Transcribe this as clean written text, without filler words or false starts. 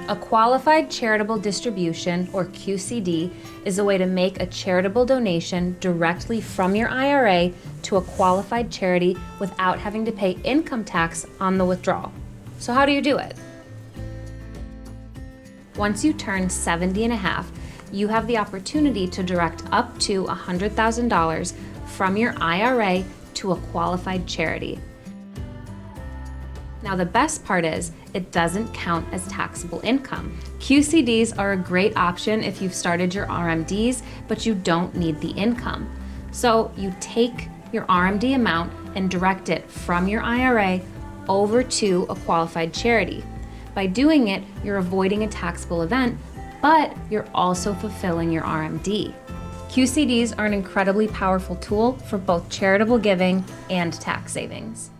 A qualified charitable distribution, or QCD, is a way to make a charitable donation directly from your IRA to a qualified charity without having to pay income tax on the withdrawal. So how do you do it? Once you turn 70 and a half, you have the opportunity to direct up to $100,000 from your IRA to a qualified charity. Now, the best part is it doesn't count as taxable income. QCDs are a great option if you've started your RMDs, but you don't need the income. So you take your RMD amount and direct it from your IRA over to a qualified charity. By doing it, you're avoiding a taxable event, but you're also fulfilling your RMD. QCDs are an incredibly powerful tool for both charitable giving and tax savings.